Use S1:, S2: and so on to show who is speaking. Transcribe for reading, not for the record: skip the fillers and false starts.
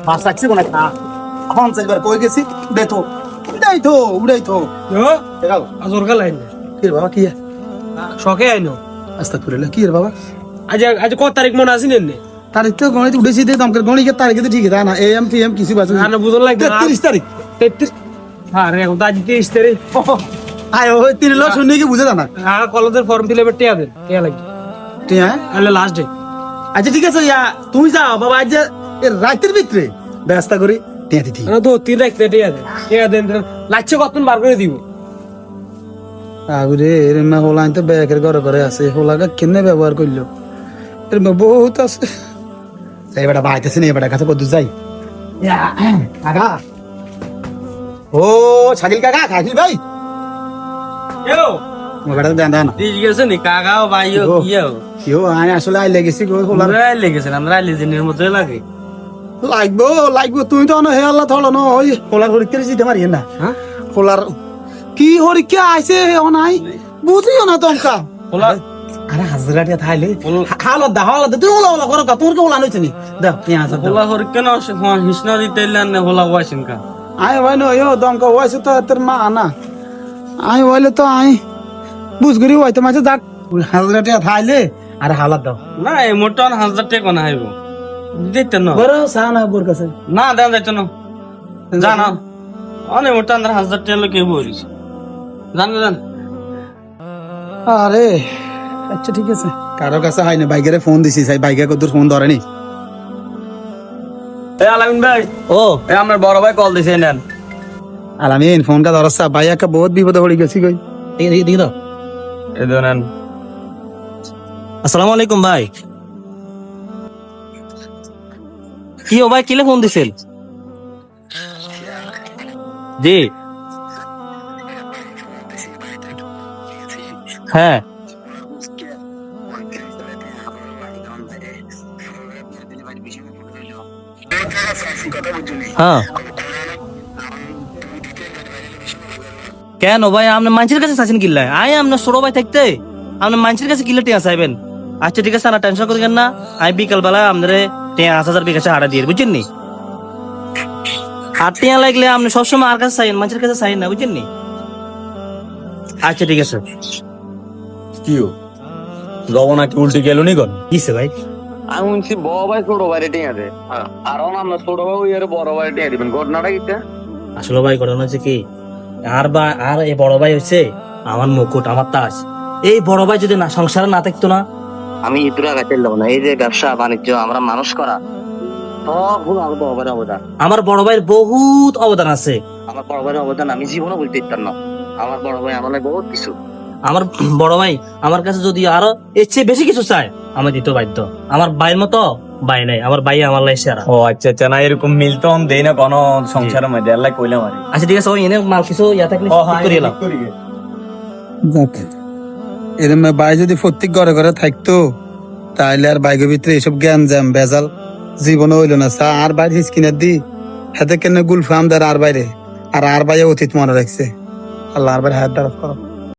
S1: বাস রাখছি মনে খা এখন চাইবার কই গেছি দে তো উড়াই তো দেখাও
S2: আজর কাল আইন
S1: কি রে বাবা কি
S2: শখে আইনো
S1: আস্তাগফিরুল্লাহ কি রে বাবা
S2: আজ কত তারিখ মনে আসিন এনে
S1: তারিখ তো গণিত উঠেছি দে দমকের গণিতের তারিখে তো ঠিক আছে না এম পি এম কিছু বাজু
S2: না বুঝল লাগবে
S1: 33 তারিখ
S2: 33 হ্যাঁ রে এখন তো আজ 23 তারিখ
S1: আয় ওই 3 লো শুনে কি বুঝে জানা
S2: হ্যাঁ কলেজের ফর্ম ফিল আপের টিয়া দেন টিয়া লাগবে
S1: ঠিক আছে
S2: আলে লাস্ট ডে
S1: আচ্ছা ঠিক আছে ইয়া তুমি যাও বাবা আজ রাতের ভিতরে ব্যস্ত করি টিয়া দিতি
S2: না তো 3 রাখতে টিয়া দেন লাগছে কতক্ষণ বার করে দিব
S1: আগুরে এর মা হোলা তো ব্যাগের ঘরে আছে হোলাটা কেনে ব্যবহার করলো এর বহুত আছে সেই বেটা বাইতেছে না বেটা কাছে কত যাই কাকা ও শাকিল কাকা খাইল ভাই
S2: কেও
S1: বেটা দেন দেন
S2: দিজ গেছে নি কাকাও ভাইও কিও
S1: কিও আই আসলে আই লেগেছি গো হোলা
S2: রাই লেগেছেন আমরা রাই লেজেনের মতই লাগে
S1: লাগবো তুমি তো হে আল্লাহ থলো ন ওই হোলার হরিকে জিতে মারি না
S2: হ্যাঁ
S1: হোলার কি হরিকে আইছে হে নাই বুঝিও না তোমকা
S2: হোলা
S1: আরে হাজরাটিয়া থাইলে হালত তুই ওলা করো কা তোর কে ওলা নইছে নি দাও পেঁয়াজ দাও
S2: হোলা হর কেন হিসনা দিতেলেন না হোলা ওয়াইছেন কা
S1: আই হয় না ইয়ো দমকা ওয়াইছে তো তোর মা না আই হইলে তো আই বুঝগরি হইতে মাঝে যাক হাজরাটিয়া থাইলে আরে হালত দাও
S2: না এই মোটন 1000 টাকা না হইব দিতে না
S1: বড় সানা বোর কাছে
S2: না দেন যাইতো না জানা অনেক মোটন 1000 টাকা লোকে বলিস জান
S1: আরে আচ্ছা ঠিক আছে কারো কাছে হয় না বাইকেরে ফোন দিছি সাই বাইকে কত ফোন ধরেনি
S2: এ আলামিন ভাই ও এ আমার বড় ভাই কল দিছে নেন
S1: আলামিন ফোনটা ধরছা ভাই একটা বহুত বিপদে পড়ে গেছি কই দেখি দাও
S2: এই দেন
S3: আসসালামু আলাইকুম ভাই কি ও ভাই কিলে ফোন দিছেন জি হ্যাঁ হ্যাঁ কেন ভাই আপনি মানুষের কাছে চাচ্ছেন কিল্লা আই আপনার ছোট ভাই থাকতে আপনি মানুষের কাছে কিল্লা টিয়া চাইবেন আচ্ছা ঠিক আছে না টেনশন করেন না আমি বিকাল বেলা আপনার টিয়া 5000 বিকাশে হারা দিয়ে বুঝছেন নি আর টিয়া লাগলে আপনি সবসময় আর কাছে চাইেন মানুষের কাছে চাইেন না বুঝছেন নি আচ্ছা ঠিক আছে
S2: কিও রবনা কি উল্টে গেল নি কোন
S3: কিসে ভাই
S2: আমি শুনছি বড় ভাই ছোট ভাই টিয়া দে আর আমরা ছোট ভাই ওই বড় ভাই টিয়া দিবেন ঘটনাটা কিটা
S3: আসলে ভাই ঘটনা হচ্ছে কি আর এই বড় ভাই হচ্ছে আমার মুকুট আমার তাজ এই বড় ভাই যদি না সংসারে না থাকতো না আমি ইদুরা গাছের লোক না এই যে ব্যবসা বাণিজ্য আমরা মানুষ করা আমার বড় ভাইয়ের বহুত অবদান আছে আমার বড় ভাইয়ের অবদান আমি জীবনে বলতে পারতাম না আমার বড় ভাই আমার বহুত কিছু আমার বড় ভাই আমার কাছে যদি আরো এর চেয়ে বেশি কিছু চায় আমি দিতে বাধ্য আমার ভাইয়ের মতো ভাই নাই আমার ভাই আমার লাই সেরা
S2: ও আচ্ছা না এরকম মিলতো দেই না কোন সংসারের মধ্যে আল্লাহ কইলাম আর
S3: আচ্ছা ঠিক আছে ওই এনে মাল কিছু ইয়া থাকলে ঠিক করে এলাম
S1: যাক এরম ভাই যদি প্রত্যেক ঘরে থাকতো তাহলে আর বাইকের ভিতরে এসব জ্ঞান জ্যাম বেজাল জীবনে হইল না চা আর বাইরে হিসকিনার দি হাতে কেন গুলফাম দার আর বাইরে আর বাইরে অতীত মনে রাখছে আল্লাহ আর বাইরে হাত দ্বারা করো